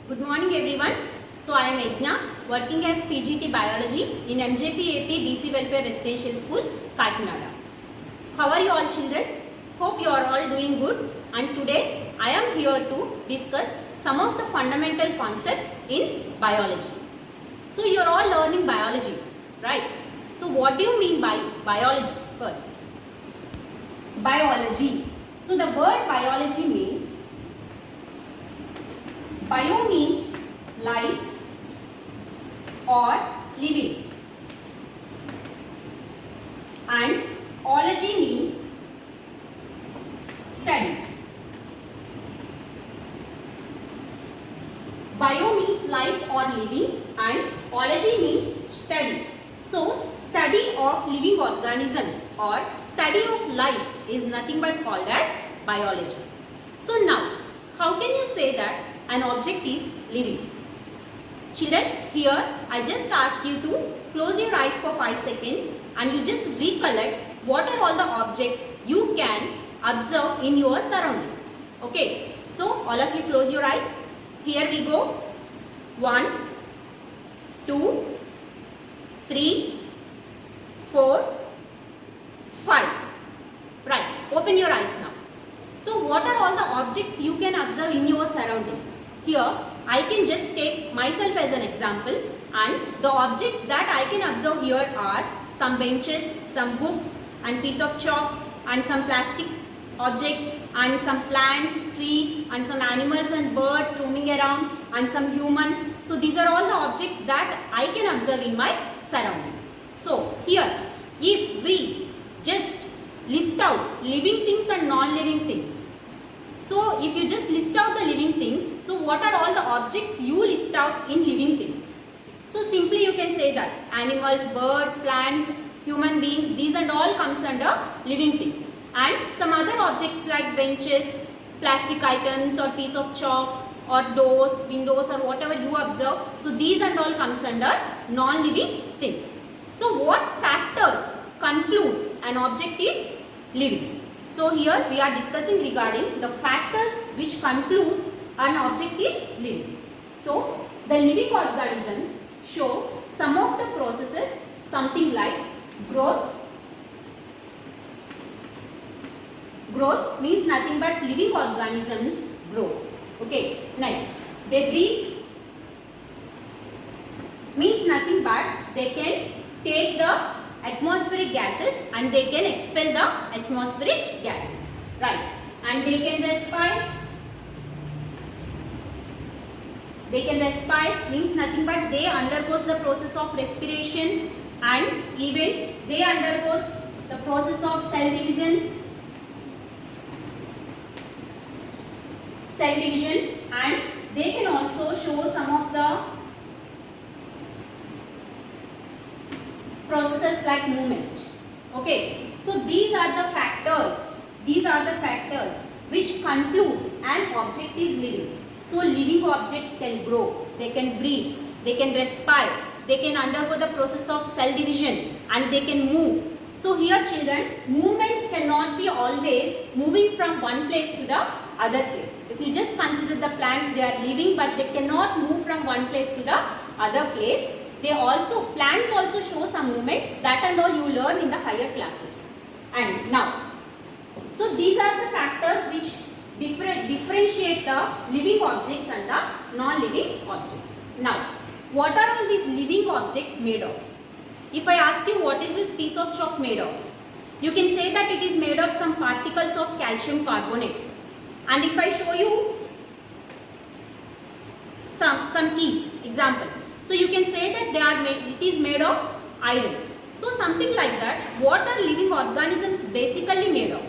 Good morning everyone. So I am Edna, working as PGT Biology in MJPAP BC Welfare Residential School, Kakinada. How are you all children? Hope you are all doing good, and today I am here to discuss some of the fundamental concepts in biology. So you are all learning biology, right? So what do you mean by biology first? Biology. So the word biology means, bio means life or living, and ology means study. Bio means life or living and ology means study. So study of living organisms or study of life is nothing but called as biology. So now, how can you say that an object is living? Children, here I just ask you to close your eyes for 5 seconds and you just recollect what are all the objects you can observe in your surroundings. Okay, so all of you close your eyes. Here we go. 1, 2, 3, 4, 5. Right, open your eyes now. So what are all the objects you can observe in your surroundings? Here I can just take myself as an example, and the objects that I can observe here are some benches, some books and piece of chalk and some plastic objects and some plants, trees and some animals and birds roaming around and some human. So these are all the objects that I can observe in my surroundings. So here if we just list out living things and non-living things. So if you just list out the living things, so what are all the objects you list out in living things? So simply you can say that animals, birds, plants, human beings, these and all comes under living things. And some other objects like benches, plastic items or piece of chalk or doors, windows or whatever you observe. So these and all comes under non-living things. So what factors concludes an object is living? So here we are discussing regarding the factors which concludes an object is living. So the living organisms show some of the processes, something like growth. Growth means nothing but living organisms grow. Okay, next they breathe means nothing but they can take the atmospheric gases and they can expel the atmospheric gases, right? And they can respire. They can respire means nothing but they undergoes the process of respiration, and even they undergoes the process of cell division, and they can also show some of the processes like movement. Okay, so these are the factors which concludes an object is living. So living objects can grow, they can breathe, they can respire, they can undergo the process of cell division, and they can move. So here children, movement cannot be always moving from one place to the other place. If you just consider the plants, they are living but they cannot move from one place to the other place. Plants also show some movements, that and all you learn in the higher classes. And now, so these are the factors which differentiate the living objects and the non-living objects. Now, what are all these living objects made of? If I ask you what is this piece of chalk made of, you can say that it is made of some particles of calcium carbonate. And if I show you some keys, example, so you can say that it is made of iron. So something like that. What are living organisms basically made of?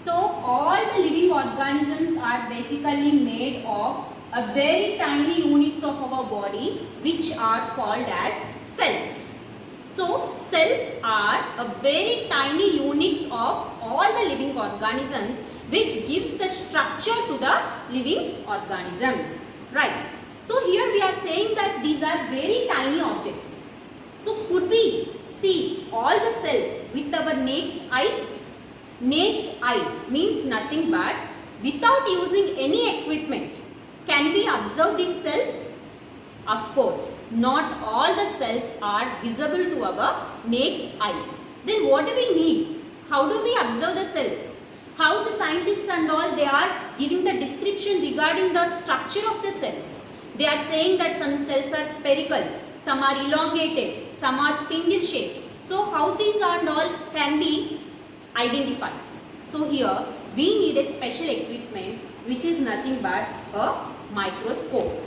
So all the living organisms are basically made of a very tiny units of our body which are called as cells. So cells are a very tiny units of all the living organisms which gives the structure to the living organisms, right? So here we are saying that these are very tiny objects. So could we see all the cells with our naked eye? Naked eye means nothing but without using any equipment. can we observe these cells? Of course, not all the cells are visible to our naked eye. Then what do we need? How do we observe the cells? How the scientists and all, they are giving the description regarding the structure of the cells. They are saying that some cells are spherical, some are elongated, some are spindle shaped. So how these and all can be identified? So here we need a special equipment which is nothing but a microscope.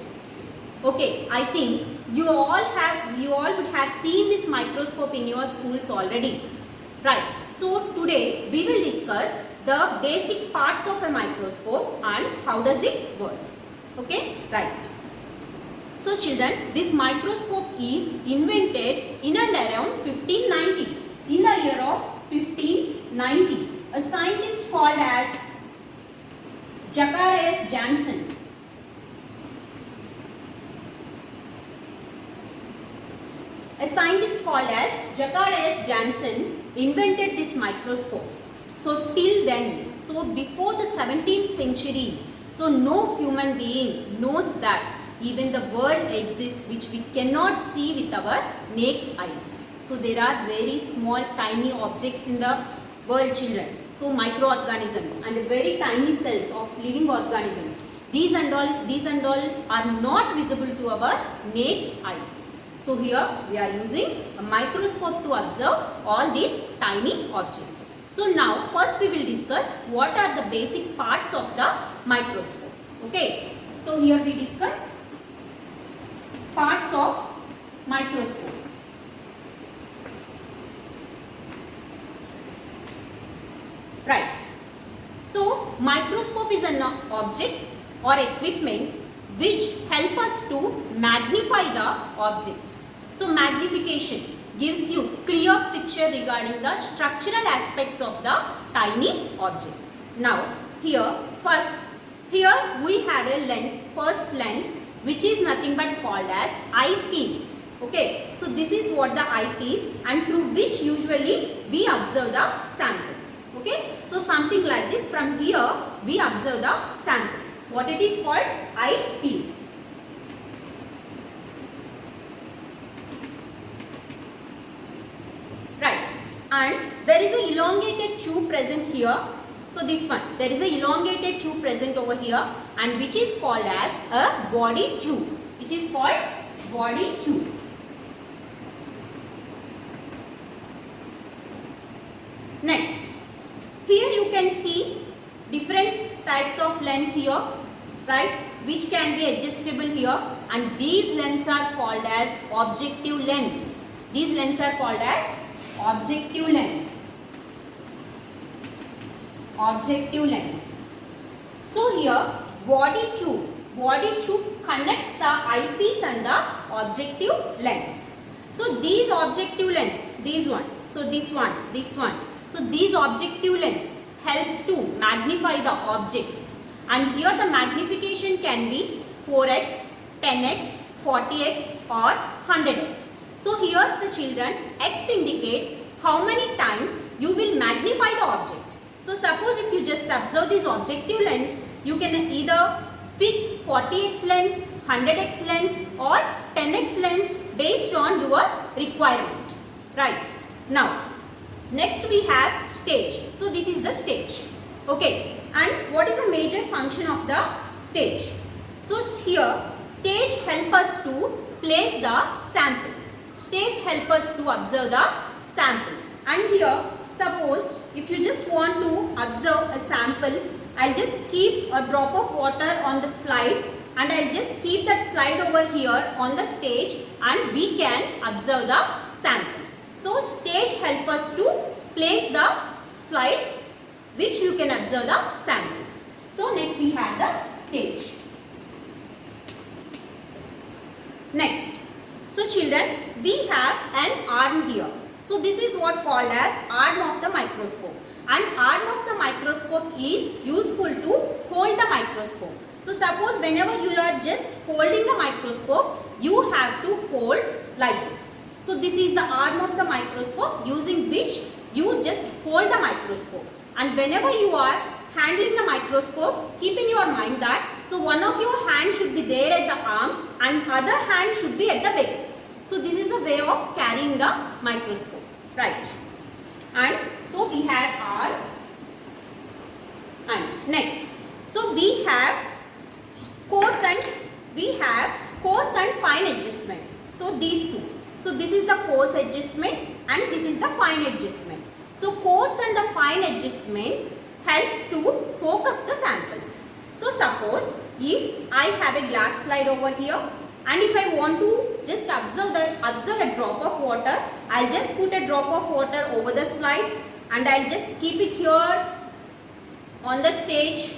Okay, I think you all would have seen this microscope in your schools already. Right. So today we will discuss the basic parts of a microscope and how does it work. Okay, right. So children, this microscope is invented in and around 1590. In the year of 1590, a scientist called as Zacharias Janssen invented this microscope. So till then, so before the 17th century, so no human being knows that even the world exists which we cannot see with our naked eyes. So there are very small tiny objects in the world, children. So microorganisms and very tiny cells of living organisms. These and all are not visible to our naked eyes. So here we are using a microscope to observe all these tiny objects. So now first we will discuss what are the basic parts of the microscope. Okay. So here we discuss parts of microscope. Right. So microscope is an object or equipment which help us to magnify the objects. So magnification gives you clear picture regarding the structural aspects of the tiny objects. Now here we have a lens, first lens, which is nothing but called as eyepiece. Okay, so this is what the eyepiece, and through which usually we observe the samples. Okay, so something like this, from here we observe the samples. What it is called? Eyepiece. Right, and there is a elongated tube present here. So this one, there is a elongated tube present over here, and which is called as a body tube, which is called body tube. Next, here you can see different types of lens here, right, which can be adjustable here, and these lenses are called as objective lens. These lenses are called as objective lens. Objective lens. So here body tube connects the eyepiece and the objective lens. So these objective lens, these one, so this one. So these objective lens helps to magnify the objects, and here the magnification can be 4x, 10x, 40x or 100x. So here the children, x indicates how many times you will magnify the object. So suppose if you just observe this objective lens, you can either fix 40x lens, 100x lens or 10x lens based on your requirement. Right. Now next we have stage. So this is the stage. Okay. And what is the major function of the stage? So here stage help us to place the samples. Stage help us to observe the samples. And here suppose if you just want to observe a sample, I'll just keep a drop of water on the slide, and I'll just keep that slide over here on the stage, and we can observe the sample. So stage help us to place the slides which you can observe the samples. So next we have the stage. Next, so children, we have an arm here. So this is what called as arm of the microscope. And arm of the microscope is useful to hold the microscope. So suppose whenever you are just holding the microscope, you have to hold like this. So this is the arm of the microscope using which you just hold the microscope. And whenever you are handling the microscope, keep in your mind that So one of your hand should be there at the arm and other hand should be at the base. So this is the way of carrying the microscope, right? And so we have our and next. So we have coarse and fine adjustment. So these two. So this is the coarse adjustment and this is the fine adjustment. So coarse and the fine adjustments helps to focus the samples. So suppose if I have a glass slide over here and if I want to just observe a drop of water, I'll just put a drop of water over the slide and I'll just keep it here on the stage.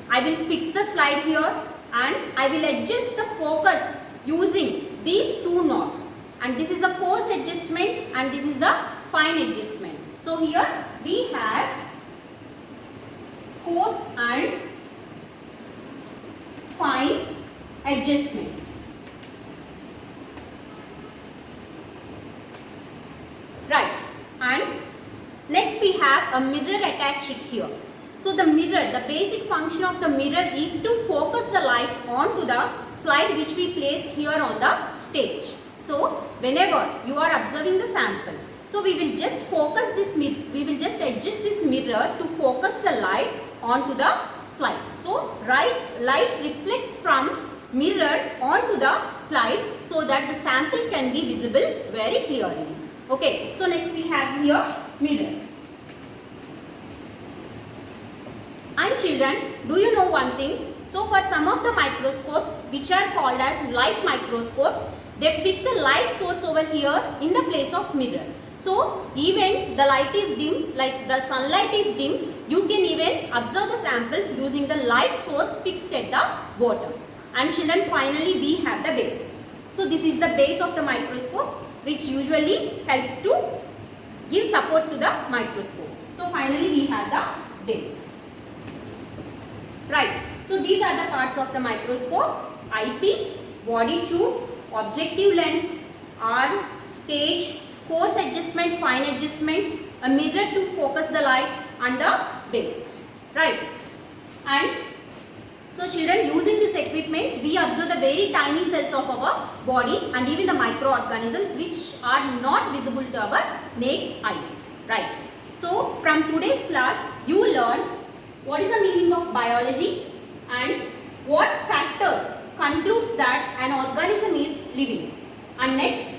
I will fix the slide here and I will adjust the focus using these two knobs, and this is the coarse adjustment and this is the fine adjustment. So here we have coarse and fine adjustments, right? And next we have a mirror attached here. So the mirror, the basic function of the mirror is to focus the light onto the slide which we placed here on the stage. So whenever you are observing the sample, so we will just focus this we will just adjust this mirror to focus the light onto the slide. So light reflects from mirror onto the slide so that the sample can be visible very clearly. Okay, so next we have here mirror. And children, do you know one thing? So for some of the microscopes which are called as light microscopes, they fix a light source over here in the place of mirror. So even the light is dim, like the sunlight is dim, you can even observe the samples using the light source fixed at the bottom. And children, finally we have the base. So this is the base of the microscope which usually helps to give support to the microscope. So finally we have the base. Right. So these are the parts of the microscope: eyepiece, body tube, objective lens, arm, stage, coarse adjustment, fine adjustment, a mirror to focus the light, and the base. Right. And so children, using this equipment, we observe the very tiny cells of our body and even the microorganisms which are not visible to our naked eyes. Right. So from today's class, you learn what is the meaning of biology and what factors concludes that an organism is living. And next,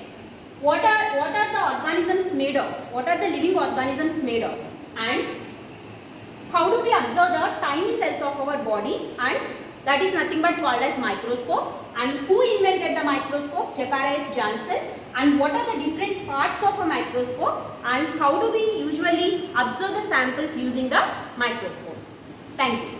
what are the organisms made of? What are the living organisms made of? And how do we observe the tiny cells of our body? And that is nothing but called as microscope. And who invented the microscope? Zacharias Janssen. And what are the different parts of a microscope? And how do we usually observe the samples using the microscope? Thank you.